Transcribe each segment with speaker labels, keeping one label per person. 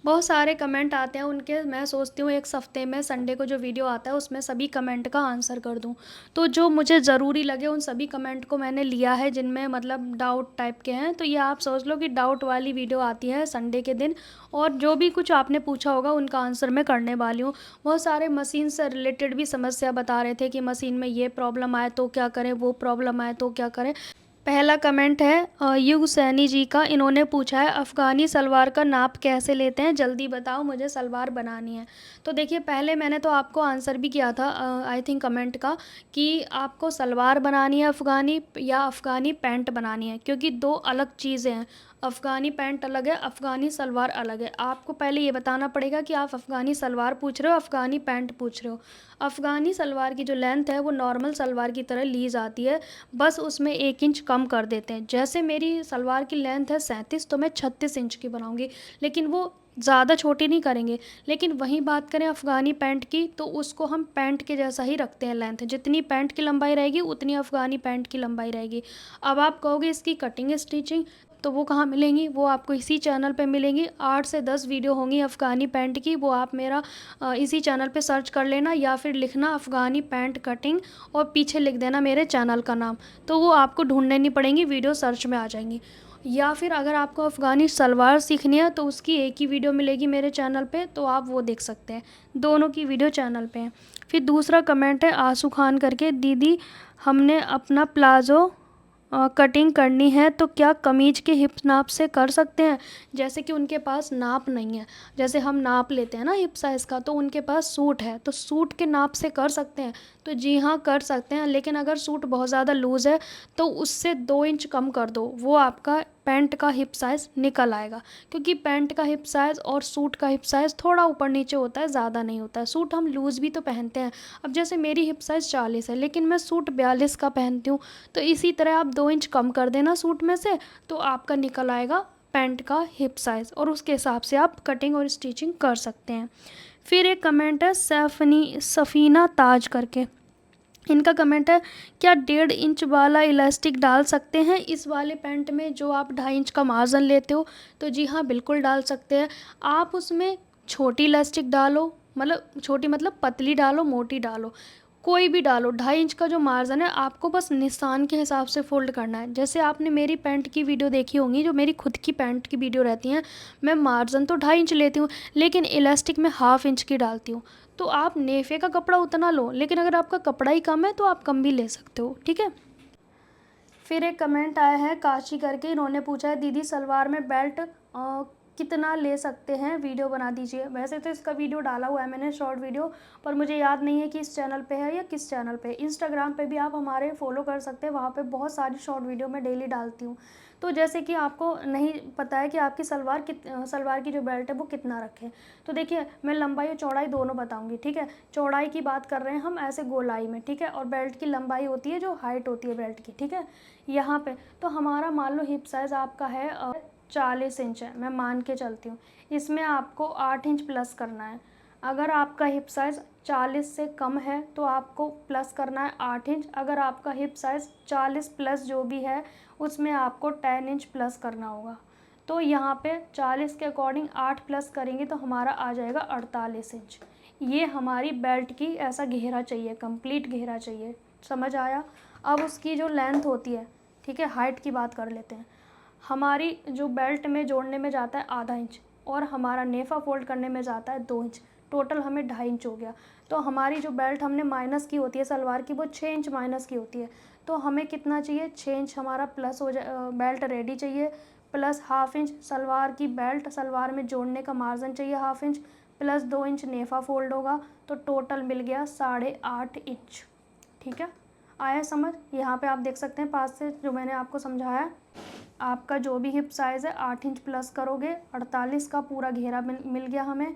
Speaker 1: बहुत सारे कमेंट आते हैं उनके, मैं सोचती हूँ 1 हफ़्ते में संडे को जो वीडियो आता है उसमें सभी कमेंट का आंसर कर दूँ। तो जो मुझे ज़रूरी लगे उन सभी कमेंट को मैंने लिया है जिनमें मतलब डाउट टाइप के हैं। तो ये आप समझ लो कि डाउट वाली वीडियो आती है संडे के दिन, और जो भी कुछ आपने पूछा होगा उनका आंसर मैं करने वाली हूँ। बहुत सारे मशीन से रिलेटेड भी समस्या बता रहे थे कि मशीन में ये प्रॉब्लम आए तो क्या करें, वो प्रॉब्लम आए तो क्या करें। पहला कमेंट है युग सैनी जी का। इन्होंने पूछा है अफ़गानी सलवार का नाप कैसे लेते हैं, जल्दी बताओ मुझे सलवार बनानी है। तो देखिए, पहले मैंने तो आपको आंसर भी किया था आई थिंक कमेंट का, कि आपको सलवार बनानी है अफ़गानी या अफ़गानी पैंट बनानी है, क्योंकि 2 अलग चीज़ें हैं। अफ़गानी पैंट अलग है, अफ़गानी सलवार अलग है। आपको पहले ये बताना पड़ेगा कि आप अफ़गानी सलवार पूछ रहे हो, अफ़गानी पैंट पूछ रहे हो। अफ़गानी सलवार की जो लेंथ है वो नॉर्मल सलवार की तरह ली जाती है, बस उसमें 1 इंच कम कर देते हैं। जैसे मेरी सलवार की लेंथ है 37, तो मैं 36 इंच की बनाऊँगी, लेकिन वो ज़्यादा छोटी नहीं करेंगे। लेकिन वहीं बात करें अफ़गानी पैंट की, तो उसको हम पैंट के जैसा ही रखते हैं लेंथ। जितनी पैंट की लंबाई रहेगी उतनी अफ़गानी पैंट की लंबाई रहेगी। अब आप कहोगे इसकी कटिंग स्टिचिंग, तो वो कहाँ मिलेंगी? वो आपको इसी चैनल पे मिलेंगी। 8 से 10 वीडियो होंगी अफ़गानी पैंट की, वो आप मेरा इसी चैनल पे सर्च कर लेना, या फिर लिखना अफ़गानी पैंट कटिंग और पीछे लिख देना मेरे चैनल का नाम, तो वो आपको ढूँढने नहीं पड़ेंगी, वीडियो सर्च में आ जाएँगी। या फिर अगर आपको अफ़गानी सलवार सीखनी है तो उसकी एक ही वीडियो मिलेगी मेरे चैनल पे, तो आप वो देख सकते हैं। दोनों की वीडियो चैनल पे हैं। फिर दूसरा कमेंट है आशू खान करके, दीदी हमने अपना प्लाज़ो कटिंग करनी है तो क्या कमीज़ के हिप नाप से कर सकते हैं? जैसे कि उनके पास नाप नहीं है, जैसे हम नाप लेते हैं ना हिप साइज़ का, तो उनके पास सूट है, तो सूट के नाप से कर सकते हैं? तो जी हाँ, कर सकते हैं, लेकिन अगर सूट बहुत ज़्यादा लूज़ है तो उससे 2 इंच कम कर दो, वो आपका पैंट का हिप साइज़ निकल आएगा। क्योंकि पैंट का हिप साइज़ और सूट का हिप साइज़ थोड़ा ऊपर नीचे होता है, ज़्यादा नहीं होता है। सूट हम लूज़ भी तो पहनते हैं। अब जैसे मेरी हिप साइज़ 40 है, लेकिन मैं सूट 42 का पहनती हूँ, तो इसी तरह आप 2 इंच कम कर देना सूट में से, तो आपका निकल आएगा पैंट का हिप साइज़, और उसके हिसाब से आप कटिंग और स्टिचिंग कर सकते हैं। फिर एक कमेंट है सफ़ीना ताज करके। इनका कमेंट है, क्या 1.5 इंच वाला इलास्टिक डाल सकते हैं इस वाले पैंट में जो आप 2.5 इंच का मार्जिन लेते हो? तो जी हाँ, बिल्कुल डाल सकते हैं। आप उसमें छोटी इलास्टिक डालो, मतलब छोटी मतलब पतली डालो, मोटी डालो, कोई भी डालो। 2.5 इंच का जो मार्जिन है आपको बस निशान के हिसाब से फ़ोल्ड करना है। जैसे आपने मेरी पैंट की वीडियो देखी होंगी, जो मेरी खुद की पैंट की वीडियो रहती हैं, मैं मार्जिन तो 2.5 इंच लेती हूँ, लेकिन इलास्टिक में 1/2 इंच की डालती हूँ। तो आप नेफे का कपड़ा उतना लो, लेकिन अगर आपका कपड़ा ही कम है तो आप कम भी ले सकते हो, ठीक है। फिर एक कमेंट आया है काशी करके, इन्होंने पूछा है दीदी सलवार में बेल्ट कितना ले सकते हैं, वीडियो बना दीजिए। वैसे तो इसका वीडियो डाला हुआ है मैंने, शॉर्ट वीडियो, पर मुझे याद नहीं है कि इस चैनल पे है या किस चैनल पे। इंस्टाग्राम पे भी आप हमारे फॉलो कर सकते हैं, वहाँ पे बहुत सारी शॉर्ट वीडियो मैं डेली डालती हूँ। तो जैसे कि आपको नहीं पता है कि आपकी सलवार की जो बेल्ट है वो कितना रखें, तो देखिए मैं लंबाई और चौड़ाई दोनों बताऊँगी, ठीक है। चौड़ाई की बात कर रहे हैं हम ऐसे गोलाई में, ठीक है, और बेल्ट की लंबाई होती है जो हाइट होती है बेल्ट की, ठीक है। यहाँ पे तो हमारा मान लो हिप साइज़ आपका है 40 इंच है, मैं मान के चलती हूँ। इसमें आपको 8 इंच प्लस करना है। अगर आपका हिप साइज़ 40 से कम है तो आपको प्लस करना है 8 इंच। अगर आपका हिप साइज़ 40 प्लस जो भी है उसमें आपको 10 इंच प्लस करना होगा। तो यहाँ पे 40 के अकॉर्डिंग 8 प्लस करेंगे तो हमारा आ जाएगा 48 इंच। ये हमारी बेल्ट की ऐसा घेरा चाहिए, कंप्लीट घेरा चाहिए, समझ आया। अब उसकी जो लेंथ होती है, ठीक है, हाइट की बात कर लेते हैं। हमारी जो बेल्ट में जोड़ने में जाता है आधा इंच, और हमारा नेफा फोल्ड करने में जाता है 2 इंच, टोटल हमें 2.5 इंच हो गया। तो हमारी जो बेल्ट हमने माइनस की होती है सलवार की, वो 6 इंच माइनस की होती है। तो हमें कितना चाहिए, 6 इंच हमारा प्लस हो जाए, बेल्ट रेडी चाहिए, प्लस 1/2 इंच सलवार की बेल्ट, सलवार में जोड़ने का मार्जिन चाहिए 1/2 इंच, प्लस 2 इंच नेफा फोल्ड होगा, तो टोटल मिल गया 8.5 इंच, ठीक है। आया समझ। यहाँ पे आप देख सकते हैं पास से जो मैंने आपको समझाया। आपका जो भी हिप साइज़ है 8 इंच प्लस करोगे, 48 का पूरा घेरा मिल गया हमें।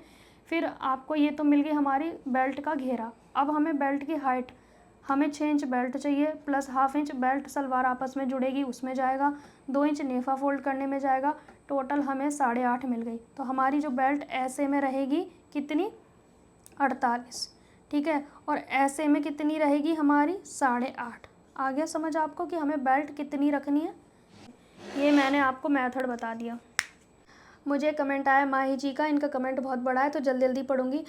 Speaker 1: फिर आपको ये तो मिल गई हमारी बेल्ट का घेरा। अब हमें बेल्ट की हाइट, हमें 6 इंच बेल्ट चाहिए, प्लस 1/2 इंच बेल्ट सलवार आपस में जुड़ेगी उसमें जाएगा, 2 इंच नेफा फोल्ड करने में जाएगा, टोटल हमें 8.5 मिल गई। तो हमारी जो बेल्ट ऐसे में रहेगी कितनी, 48, ठीक है, और ऐसे में कितनी रहेगी हमारी 8.5। आ गया समझ आपको कि हमें बेल्ट कितनी रखनी है। ये मैंने आपको मेथड बता दिया। मुझे कमेंट आया माही जी का, इनका कमेंट बहुत बड़ा है तो जल्दी जल्दी पढ़ूंगी।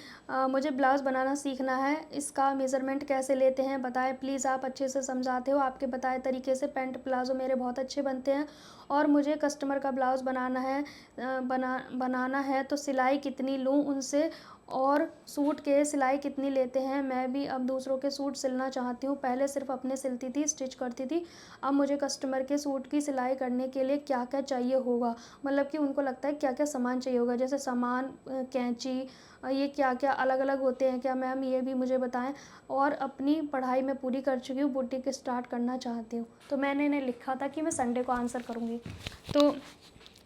Speaker 1: मुझे ब्लाउज़ बनाना सीखना है, इसका मेज़रमेंट कैसे लेते हैं बताएं प्लीज़। आप अच्छे से समझाते हो, आपके बताए तरीके से पैंट प्लाज़ो मेरे बहुत अच्छे बनते हैं। और मुझे कस्टमर का ब्लाउज़ बनाना है, बनाना है तो सिलाई कितनी लूँ उनसे, और सूट के सिलाई कितनी लेते हैं। मैं भी अब दूसरों के सूट सिलना चाहती हूँ, पहले सिर्फ अपने सिलती थी, स्टिच करती थी। अब मुझे कस्टमर के सूट की सिलाई करने के लिए क्या क्या चाहिए होगा, मतलब कि उनको लगता है क्या क्या सामान चाहिए होगा, जैसे सामान, कैंची, ये क्या क्या अलग अलग होते हैं क्या मैम, ये भी मुझे बताएं। और अपनी पढ़ाई मैं पूरी कर चुकी हूँ, बुटीक स्टार्ट करना चाहती हूँ। तो मैंने इन्हें लिखा था कि मैं संडे को आंसर करूँगी। तो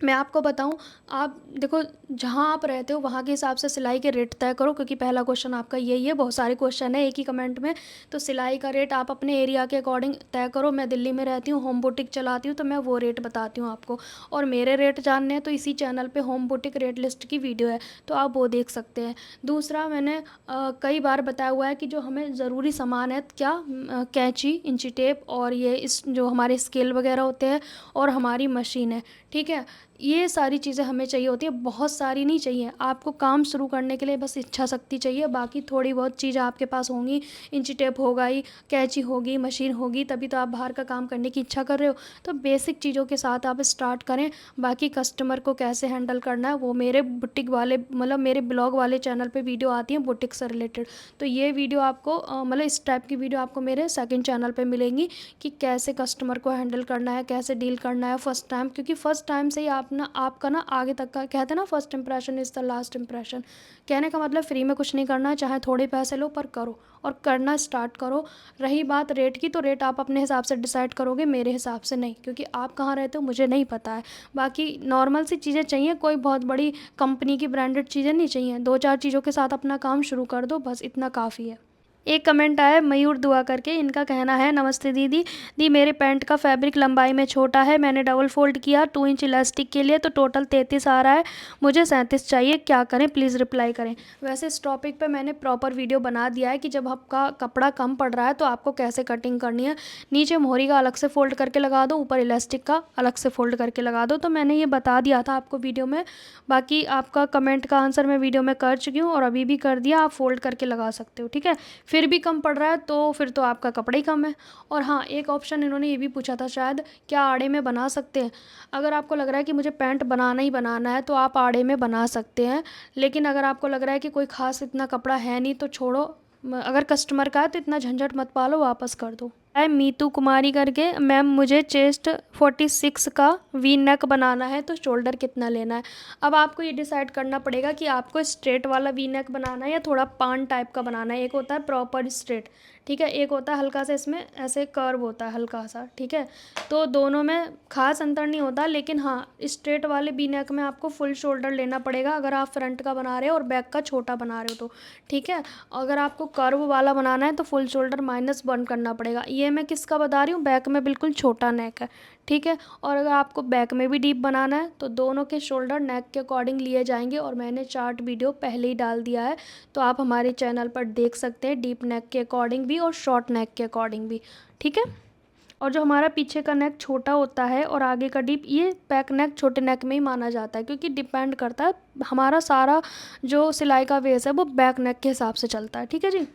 Speaker 1: मैं आपको बताऊं, आप देखो जहाँ आप रहते हो वहाँ के हिसाब से सिलाई के रेट तय करो, क्योंकि पहला क्वेश्चन आपका यही है। बहुत सारे क्वेश्चन है एक ही कमेंट में, तो सिलाई का रेट आप अपने एरिया के अकॉर्डिंग तय करो। मैं दिल्ली में रहती हूँ, होम बुटीक चलाती हूँ, तो मैं वो रेट बताती हूँ आपको। और मेरे रेट जानने हैं तो इसी चैनल पे होम बुटीक रेट लिस्ट की वीडियो है, तो आप वो देख सकते हैं। दूसरा, मैंने कई बार बताया हुआ है कि जो हमें ज़रूरी सामान है क्या, कैंची, इंची टेप, और ये इस जो हमारे स्केल वगैरह होते हैं, और हमारी मशीन है, ठीक है। ये सारी चीज़ें हमें चाहिए होती है, बहुत सारी नहीं चाहिए। आपको काम शुरू करने के लिए बस इच्छा शक्ति चाहिए, बाकी थोड़ी बहुत चीज़ें आपके पास होंगी। इंची टेप होगा ही, कैंची होगी, मशीन होगी, तभी तो आप बाहर का काम करने की इच्छा कर रहे हो। तो बेसिक चीज़ों के साथ आप स्टार्ट करें। बाकी कस्टमर को कैसे हैंडल करना है वो मेरे बुटीक वाले, मतलब मेरे ब्लॉग वाले चैनल पे वीडियो आती है बुटीक से रिलेटेड। तो ये वीडियो आपको मतलब इस टाइप की वीडियो आपको मेरे सेकंड चैनल पे मिलेंगी कि कैसे कस्टमर को हैंडल करना है, कैसे डील करना है फर्स्ट टाइम। क्योंकि फर्स्ट टाइम से ही आप ना, आपका ना आगे तक का, कहते हैं ना first impression is the last impression. कहने का मतलब फ्री में कुछ नहीं करना, चाहे थोड़े पैसे लो पर करो, और करना स्टार्ट करो। रही बात रेट की, तो रेट आप अपने हिसाब से डिसाइड करोगे, मेरे हिसाब से नहीं, क्योंकि आप कहाँ रहते हो मुझे नहीं पता है। बाकी नॉर्मल सी चीज़ें चाहिए, कोई बहुत बड़ी कंपनी की ब्रांडेड चीज़ें नहीं चाहिए। 2-4 चीज़ों के साथ अपना काम शुरू कर दो, बस इतना काफ़ी है। एक कमेंट आया मयूर दुआ करके, इनका कहना है नमस्ते दीदी, मेरे पैंट का फैब्रिक लंबाई में छोटा है, मैंने डबल फोल्ड किया 2 इंच इलास्टिक के लिए, तो टोटल 33 आ रहा है, मुझे 37 चाहिए, क्या करें प्लीज़ रिप्लाई करें। वैसे इस टॉपिक पे मैंने प्रॉपर वीडियो बना दिया है कि जब आपका कपड़ा कम पड़ रहा है तो आपको कैसे कटिंग करनी है। नीचे मोहरी का अलग से फोल्ड करके लगा दो, ऊपर इलास्टिक का अलग से फोल्ड करके लगा दो, तो मैंने ये बता दिया था आपको वीडियो में। बाकी आपका कमेंट का आंसर मैं वीडियो में कर चुकी हूँ, और अभी भी कर दिया, आप फोल्ड करके लगा सकते हो, ठीक है। फिर भी कम पड़ रहा है तो फिर तो आपका कपड़ा ही कम है। और हाँ, एक ऑप्शन इन्होंने ये भी पूछा था शायद, क्या आड़े में बना सकते हैं। अगर आपको लग रहा है कि मुझे पैंट बनाना ही बनाना है तो आप आड़े में बना सकते हैं, लेकिन अगर आपको लग रहा है कि कोई ख़ास इतना कपड़ा है नहीं तो छोड़ो। अगर कस्टमर का है तो इतना झंझट मत पालो, वापस कर दो। है मीतू कुमारी करके, मैम मुझे चेस्ट 46 का वी नेक बनाना है तो शोल्डर कितना लेना है। अब आपको ये डिसाइड करना पड़ेगा कि आपको स्ट्रेट वाला वी नेक बनाना है या थोड़ा पान टाइप का बनाना है। एक होता है प्रॉपर स्ट्रेट, ठीक है, एक होता है हल्का सा इसमें ऐसे कर्व होता है हल्का सा, ठीक है। तो दोनों में खास अंतर नहीं होता, लेकिन हाँ स्ट्रेट वाले वी नेक में आपको फुल शोल्डर लेना पड़ेगा अगर आप फ्रंट का बना रहे हो और बैक का छोटा बना रहे हो तो, ठीक है। अगर आपको कर्व वाला बनाना है तो फुल शोल्डर -1 करना पड़ेगा। ये मैं किसका बता रही हूँ, बैक में बिल्कुल छोटा नेक है, ठीक है। और अगर आपको बैक में भी डीप बनाना है तो दोनों के शोल्डर नेक के अकॉर्डिंग लिए जाएंगे, और मैंने चार्ट वीडियो पहले ही डाल दिया है, तो आप हमारे चैनल पर देख सकते हैं डीप नेक के अकॉर्डिंग भी और शॉर्ट नेक के अकॉर्डिंग भी, ठीक है। और जो हमारा पीछे का नेक छोटा होता है और आगे का डीप, ये बैक नेक छोटे नेक में ही माना जाता है, क्योंकि डिपेंड करता है हमारा सारा जो सिलाई का वेस है वो बैक नेक के हिसाब से चलता है, ठीक है जी।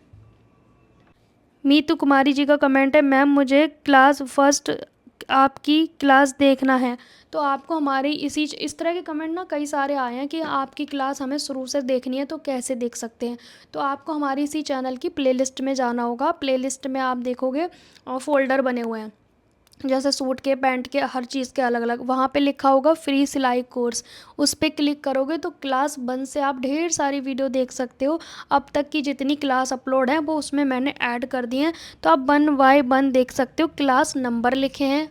Speaker 1: मीतू कुमारी जी का कमेंट है, मैम मुझे क्लास फर्स्ट आपकी क्लास देखना है। तो आपको हमारी इस तरह के कमेंट ना कई सारे आए हैं कि आपकी क्लास हमें शुरू से देखनी है, तो कैसे देख सकते हैं। तो आपको हमारी इसी चैनल की प्लेलिस्ट में जाना होगा। प्लेलिस्ट में आप देखोगे फोल्डर बने हुए हैं, जैसे सूट के, पैंट के, हर चीज़ के अलग अलग, वहाँ पे लिखा होगा फ्री सिलाई कोर्स। उस पर क्लिक करोगे तो क्लास 1 से आप ढेर सारी वीडियो देख सकते हो। अब तक की जितनी क्लास अपलोड है वो उसमें मैंने ऐड कर दी हैं, तो आप 1 बाय 1 देख सकते हो। क्लास नंबर लिखे हैं,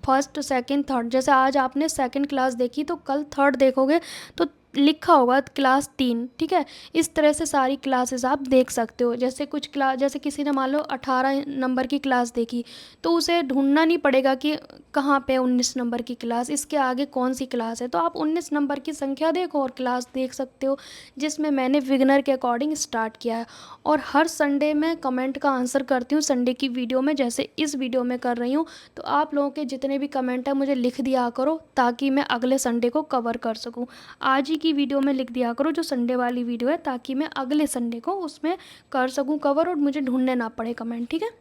Speaker 1: फर्स्ट, सेकंड, थर्ड। जैसे आज आपने सेकंड क्लास देखी तो कल थर्ड देखोगे तो लिखा होगा क्लास 3, ठीक है। इस तरह से सारी क्लासेस आप देख सकते हो। जैसे कुछ क्लास, जैसे किसी ने मान लो 18 नंबर की क्लास देखी, तो उसे ढूंढना नहीं पड़ेगा कि कहाँ पे 19 नंबर की क्लास, इसके आगे कौन सी क्लास है। तो आप 19 नंबर की संख्या देखो और क्लास देख सकते हो, जिसमें मैंने विगनर के अकॉर्डिंग स्टार्ट किया है। और हर संडे मैं कमेंट का आंसर करती हूँ संडे की वीडियो में, जैसे इस वीडियो में कर रही हूँ। तो आप लोगों के जितने भी कमेंट हैं मुझे लिख दिया करो, ताकि मैं अगले संडे को कवर कर सकूँ। आज ही की वीडियो में लिख दिया करो जो संडे वाली वीडियो है, ताकि मैं अगले संडे को उसमें कर सकूं कवर और मुझे ढूंढने ना पड़े कमेंट, ठीक है।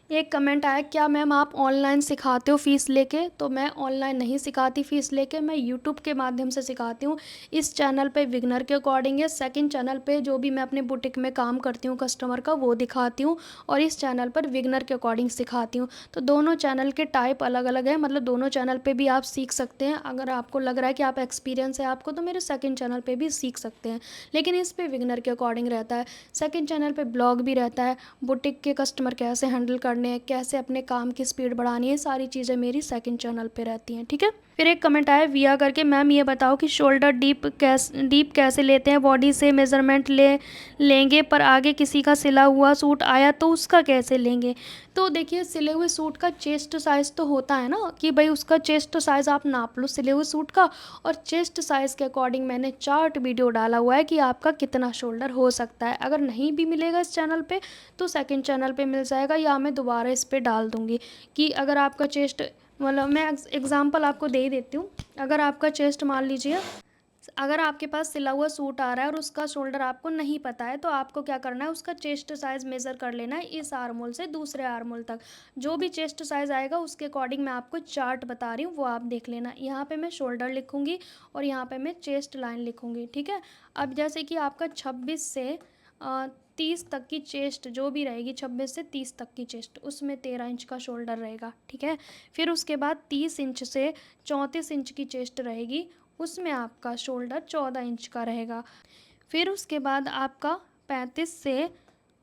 Speaker 1: एक कमेंट आया, क्या मैम आप ऑनलाइन सिखाते हो फ़ीस लेके? तो मैं ऑनलाइन नहीं सिखाती फ़ीस लेके, मैं यूट्यूब के माध्यम से सिखाती हूँ। इस चैनल पे विगनर के अकॉर्डिंग है, सेकंड चैनल पे जो भी मैं अपने बुटीक में काम करती हूँ कस्टमर का वो दिखाती हूँ, और इस चैनल पर विगनर के अकॉर्डिंग सिखाती हूँ। तो दोनों चैनल के टाइप अलग अलग है, मतलब दोनों चैनल पर भी आप सीख सकते हैं। अगर आपको लग रहा है कि आप एक्सपीरियंस है आपको, तो मेरे सेकेंड चैनल पर भी सीख सकते हैं, लेकिन इस पर विगनर के अकॉर्डिंग रहता है। सेकेंड चैनल पर ब्लॉग भी रहता है, बुटीक के कस्टमर कैसे हैंडल करने हैं, कैसे अपने काम की स्पीड बढ़ानी है, सारी चीज़ें मेरी सेकंड चैनल पे रहती हैं, ठीक है। फिर एक कमेंट आया विया करके, मैम ये बताओ कि शोल्डर डीप कैसे लेते हैं? बॉडी से मेज़रमेंट लेंगे, पर आगे किसी का सिला हुआ सूट आया तो उसका कैसे लेंगे? तो देखिए, सिले हुए सूट का चेस्ट साइज़ तो होता है ना, कि भाई उसका चेस्ट साइज़ आप नाप लो सिले हुए सूट का, और चेस्ट साइज़ के अकॉर्डिंग मैंने चार्ट वीडियो डाला हुआ है कि आपका कितना शोल्डर हो सकता है। अगर नहीं भी मिलेगा इस चैनल पे, तो सेकंड चैनल पे मिल जाएगा, या मैं दोबारा इस पे डाल दूँगी कि अगर आपका चेस्ट, मतलब मैं एग्ज़ाम्पल आपको दे ही देती हूँ। अगर आपका चेस्ट मान लीजिए, अगर आपके पास सिला हुआ सूट आ रहा है और उसका शोल्डर आपको नहीं पता है, तो आपको क्या करना है, उसका चेस्ट साइज़ मेज़र कर लेना है इस आर्म होल से दूसरे आर्म होल तक। जो भी चेस्ट साइज़ आएगा उसके अकॉर्डिंग मैं आपको चार्ट बता रही हूँ, वो आप देख लेना। यहाँ पे मैं शोल्डर लिखूँगी और यहाँ पे मैं चेस्ट लाइन लिखूँगी, ठीक है। अब जैसे कि आपका 26 से 30 तक की चेस्ट जो भी रहेगी, 26 से 30 तक की चेस्ट, उसमें 13 इंच का शोल्डर रहेगा, ठीक है। फिर उसके बाद 30 इंच से 34 इंच की चेस्ट रहेगी, उसमें आपका शोल्डर 14 इंच का रहेगा। फिर उसके बाद आपका 35 से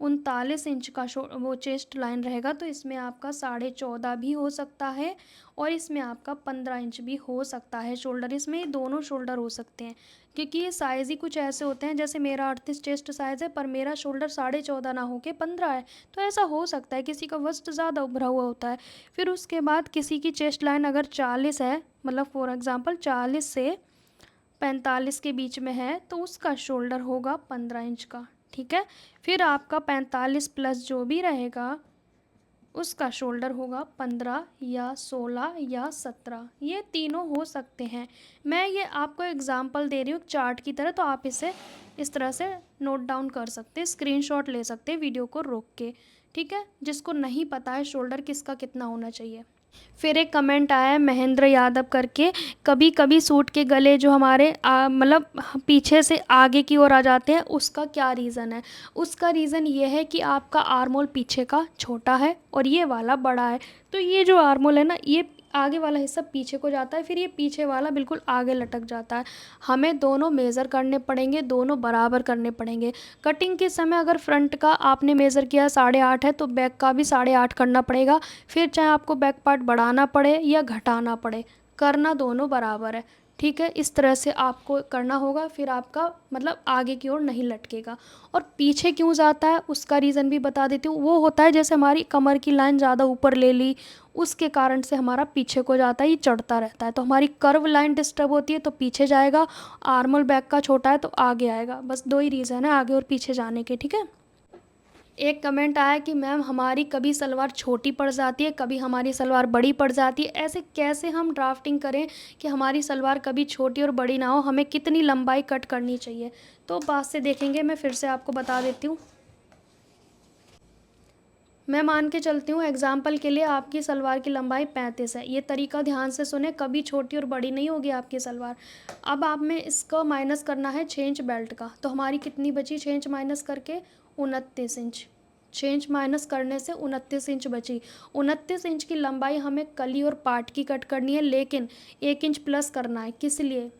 Speaker 1: 39 इंच का वो चेस्ट लाइन रहेगा, तो इसमें आपका 14.5 भी हो सकता है, और इसमें आपका 15 इंच भी हो सकता है शोल्डर। इसमें ये दोनों शोल्डर हो सकते हैं, क्योंकि ये साइज़ ही कुछ ऐसे होते हैं, जैसे मेरा 38 चेस्ट साइज़ है पर मेरा शोल्डर 14.5 ना होके 15 है, तो ऐसा हो सकता है। किसी का वस्ट ज़्यादा उभरा हुआ होता है। फिर उसके बाद किसी की चेस्ट लाइन अगर 40 है, मतलब फॉर एग्ज़ाम्पल 40 से 45 के बीच में है, तो उसका शोल्डर होगा 15 इंच का, ठीक है। फिर आपका 45 प्लस जो भी रहेगा, उसका शोल्डर होगा 15 या 16 या 17, ये तीनों हो सकते हैं। मैं ये आपको एग्जांपल दे रही हूँ चार्ट की तरह, तो आप इसे इस तरह से नोट डाउन कर सकते हैं, स्क्रीनशॉट ले सकते हैं वीडियो को रोक के, ठीक है, जिसको नहीं पता है शोल्डर किसका कितना होना चाहिए। फिर एक कमेंट आया है महेंद्र यादव करके, कभी कभी सूट के गले जो हमारे मतलब पीछे से आगे की ओर आ जाते हैं, उसका क्या रीज़न है? उसका रीज़न ये है कि आपका आर्मोल पीछे का छोटा है और ये वाला बड़ा है। तो ये जो आर्मोल है ना, ये आगे वाला हिस्सा पीछे को जाता है, फिर ये पीछे वाला बिल्कुल आगे लटक जाता है। हमें दोनों मेज़र करने पड़ेंगे, दोनों बराबर करने पड़ेंगे। कटिंग के समय अगर फ्रंट का आपने मेज़र किया 8.5 है, तो बैक का भी 8.5 करना पड़ेगा। फिर चाहे आपको बैक पार्ट बढ़ाना पड़े या घटाना पड़े, करना दोनों बराबर है, ठीक है। इस तरह से आपको करना होगा, फिर आपका मतलब आगे की ओर नहीं लटकेगा। और पीछे क्यों जाता है उसका रीज़न भी बता देती हूँ। वो होता है जैसे हमारी कमर की लाइन ज़्यादा ऊपर ले ली, उसके कारण से हमारा पीछे को जाता है, ये चढ़ता रहता है, तो हमारी कर्व लाइन डिस्टर्ब होती है तो पीछे जाएगा। आर्मल बैक का छोटा है तो आगे आएगा। बस दो ही रीज़न है आगे और पीछे जाने के, ठीक है। एक कमेंट आया कि मैम हमारी कभी सलवार छोटी पड़ जाती है, कभी हमारी सलवार बड़ी पड़ जाती है, ऐसे कैसे हम ड्राफ्टिंग करें कि हमारी सलवार कभी छोटी और बड़ी ना हो, हमें कितनी लंबाई कट करनी चाहिए? तो बात से देखेंगे, मैं फिर से आपको बता देती हूँ। मैं मान के चलती हूँ एग्जाम्पल के लिए, आपकी सलवार की लंबाई 35 है। ये तरीका ध्यान से सुने, कभी छोटी और बड़ी नहीं होगी आपकी सलवार। अब आप में इसका माइनस करना है 6 इंच बेल्ट का, तो हमारी कितनी बची 6 इंच माइनस करके? 29 इंच। 6 इंच माइनस करने से 29 इंच बची। 29 इंच की लंबाई हमें कली और पाट की कट करनी है, लेकिन 1 इंच प्लस करना है। किस लिए?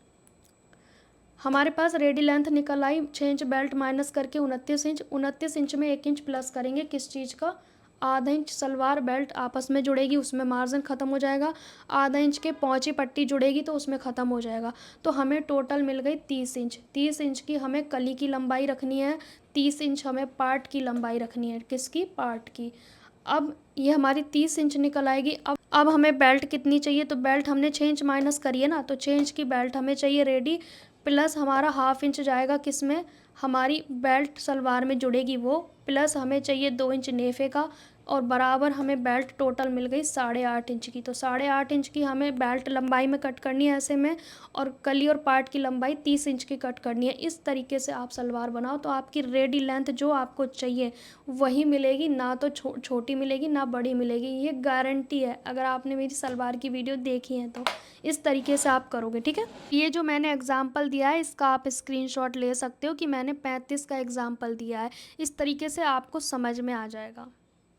Speaker 1: हमारे पास रेडी लेंथ निकल आई 6 इंच बेल्ट माइनस करके 29 इंच। 29 इंच में 1 इंच प्लस करेंगे, किस चीज़ का? आधा इंच सलवार बेल्ट आपस में जुड़ेगी, उसमें मार्जिन ख़त्म हो जाएगा। आधा इंच के पौंची पट्टी जुड़ेगी तो उसमें ख़त्म हो जाएगा। तो हमें टोटल मिल गई 30 इंच। 30 इंच की हमें कली की लंबाई रखनी है, 30 इंच हमें पार्ट की लंबाई रखनी है। किसकी? पार्ट की। अब ये हमारी 30 इंच निकल आएगी। अब हमें बेल्ट कितनी चाहिए? तो बेल्ट हमने 6 इंच माइनस करी है ना, तो 6 इंच की बेल्ट हमें चाहिए रेडी, प्लस हमारा हाफ इंच जाएगा किस में? हमारी बेल्ट सलवार में जुड़ेगी वो, प्लस हमें चाहिए 2 इंच नेफे का, और बराबर हमें बेल्ट टोटल मिल गई 8.5 इंच की। तो 8.5 इंच की हमें बेल्ट लंबाई में कट करनी है ऐसे में, और कली और पार्ट की लंबाई 30 इंच की कट करनी है। इस तरीके से आप सलवार बनाओ तो आपकी रेडी लेंथ जो आपको चाहिए वही मिलेगी, ना तो छोटी मिलेगी ना बड़ी मिलेगी, ये गारंटी है अगर आपने मेरी सलवार की वीडियो देखी है तो। इस तरीके से आप करोगे, ठीक है। ये जो मैंने एग्जाम्पल दिया है इसका आप स्क्रीनशॉट ले सकते हो कि मैंने 35 का एग्जाम्पल दिया है। इस तरीके से आपको समझ में आ जाएगा।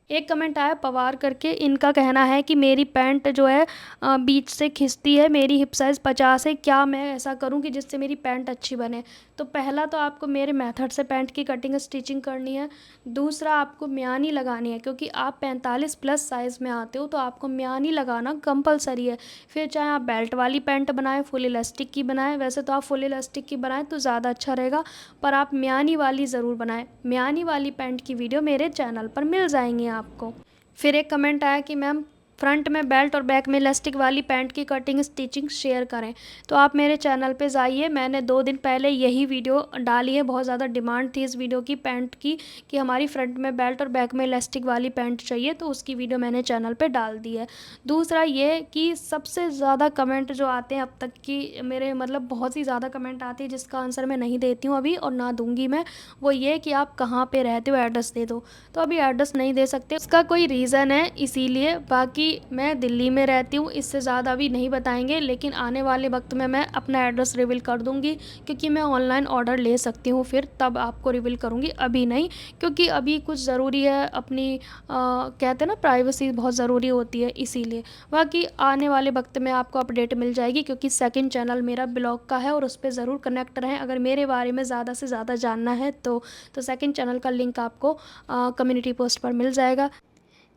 Speaker 1: एक कमेंट आया पवार करके, इनका कहना है कि मेरी पैंट जो है बीच से खिंचती है, मेरी हिप साइज़ 50 है, क्या मैं ऐसा करूं कि जिससे मेरी पैंट अच्छी बने? तो पहला तो आपको मेरे मेथड से पैंट की कटिंग स्टिचिंग करनी है। दूसरा आपको म्यानी लगानी है, क्योंकि आप 45 प्लस साइज़ में आते हो तो आपको म्यानी लगाना कंपलसरी है। फिर चाहे आप बेल्ट वाली पैंट बनाएं, फुल इलास्टिक की बनाएं, वैसे तो आप फुल इलास्टिक की बनाएं तो ज़्यादा अच्छा रहेगा, पर आप म्यानी वाली ज़रूर बनाएं। म्यानी वाली पैंट की वीडियो मेरे चैनल पर मिल जाएंगी आपको। फिर एक कमेंट आया कि मैम फ्रंट में बेल्ट और बैक में इलास्टिक वाली पैंट की कटिंग स्टिचिंग शेयर करें। तो आप मेरे चैनल पे जाइए, मैंने 2 दिन पहले यही वीडियो डाली है। बहुत ज़्यादा डिमांड थी इस वीडियो की पैंट की, कि हमारी फ्रंट में बेल्ट और बैक में इलास्टिक वाली पैंट चाहिए, तो उसकी वीडियो मैंने चैनल पे डाल दी है। दूसरा ये कि सबसे ज़्यादा कमेंट जो आते हैं अब तक की, मेरे मतलब बहुत ही ज़्यादा कमेंट आती है जिसका आंसर मैं नहीं देती हूँ अभी और ना दूँगी मैं, वो ये कि आप कहाँ पर रहते हो, एड्रेस दे दो। तो अभी एड्रेस नहीं दे सकते, उसका कोई रीज़न है इसीलिए। बाकी मैं दिल्ली में रहती हूँ, इससे ज़्यादा अभी नहीं बताएंगे, लेकिन आने वाले वक्त में मैं अपना एड्रेस रिवील कर दूँगी, क्योंकि मैं ऑनलाइन ऑर्डर ले सकती हूँ, फिर तब आपको रिवील करूँगी, अभी नहीं, क्योंकि अभी कुछ ज़रूरी है अपनी कहते हैं ना प्राइवेसी बहुत ज़रूरी होती है, इसीलिए। बाकी आने वाले वक्त में आपको अपडेट मिल जाएगी, क्योंकि सेकंड चैनल मेरा ब्लॉग का है और उस पर ज़रूर कनेक्ट रहें अगर मेरे बारे में ज़्यादा से ज़्यादा जानना है तो सेकंड चैनल का लिंक आपको कम्युनिटी पोस्ट पर मिल जाएगा।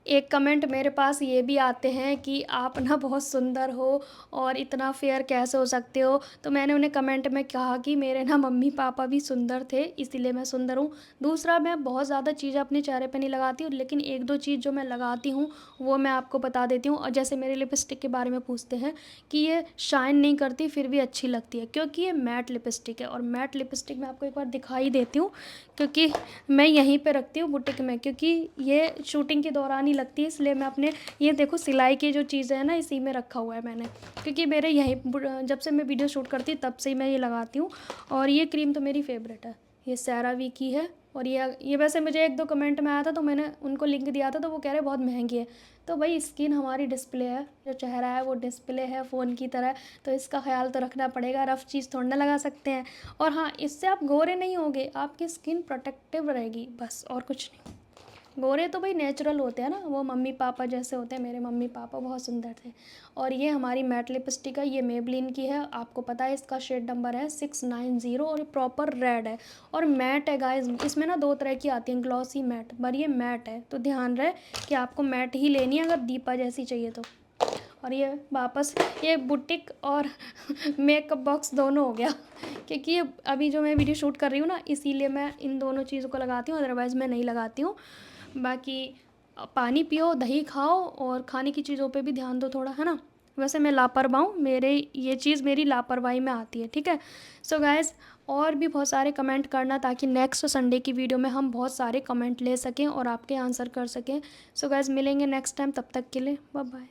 Speaker 1: एक कमेंट मेरे पास ये भी आते हैं कि आप ना बहुत सुंदर हो और इतना फेयर कैसे हो सकते हो? तो मैंने उन्हें कमेंट में कहा कि मेरे ना मम्मी पापा भी सुंदर थे, इसीलिए मैं सुंदर हूँ। दूसरा, मैं बहुत ज़्यादा चीज़ें अपने चेहरे पे नहीं लगाती हूँ, लेकिन 1-2 चीज़ जो मैं लगाती हूँ वो मैं आपको बता देती हूँ। और जैसे मेरे लिपस्टिक के बारे में पूछते हैं कि ये शाइन नहीं करती फिर भी अच्छी लगती है, क्योंकि ये मैट लिपस्टिक है, और मैट लिपस्टिक मैं आपको एक बार दिखाई देती हूँ, क्योंकि मैं यहीं पे रखती हूँ बुटीक में, क्योंकि ये शूटिंग के दौरान ही लगती है, इसलिए मैं अपने ये देखो सिलाई की जो चीज़ें हैं ना इसी में रखा हुआ है मैंने, क्योंकि मेरे यहीं जब से मैं वीडियो शूट करती तब से ही मैं ये लगाती हूँ। और ये क्रीम तो मेरी फेवरेट है, ये सेरावी की है। और ये वैसे मुझे 1-2 कमेंट में आया था तो मैंने उनको लिंक दिया था, तो वो कह रहे बहुत महंगी है। तो भाई स्किन हमारी डिस्प्ले है, जो चेहरा है वो डिस्प्ले है फ़ोन की तरह, तो इसका ख्याल तो रखना पड़ेगा, रफ़ चीज़ थोड़ा ना लगा सकते हैं। और हाँ, इससे आप गोरे नहीं होगे, आपकी स्किन प्रोटेक्टिव रहेगी, बस और कुछ नहीं। गोरे तो भाई नेचुरल होते हैं ना, वो मम्मी पापा जैसे होते हैं, मेरे मम्मी पापा बहुत सुंदर थे। और ये हमारी मैट लिपस्टिक है, ये मेबलिन की है, आपको पता है इसका शेड नंबर है 690 और ये प्रॉपर रेड है और मैट है गाइस। इसमें ना 2 तरह की आती हैं, ग्लॉसी मैट, पर ये मैट है, तो ध्यान रहे कि आपको मैट ही लेनी है अगर दीपा जैसी चाहिए तो। और ये वापस ये बुटीक और मेकअप बॉक्स दोनों हो गया, क्योंकि ये अभी जो मैं वीडियो शूट कर रही हूँ ना, इसीलिए मैं इन दोनों चीज़ों को लगाती हूँ, अदरवाइज़ मैं नहीं लगाती हूँ। बाकी पानी पियो, दही खाओ और खाने की चीज़ों पे भी ध्यान दो थोड़ा, है ना। वैसे मैं लापरवाह हूँ, मेरे ये चीज़ मेरी लापरवाही में आती है, ठीक है। सो गाइस, और भी बहुत सारे कमेंट करना, ताकि नेक्स्ट संडे की वीडियो में हम बहुत सारे कमेंट ले सकें और आपके आंसर कर सकें। सो गाइस, मिलेंगे नेक्स्ट टाइम, तब तक के लिए बाय बाय।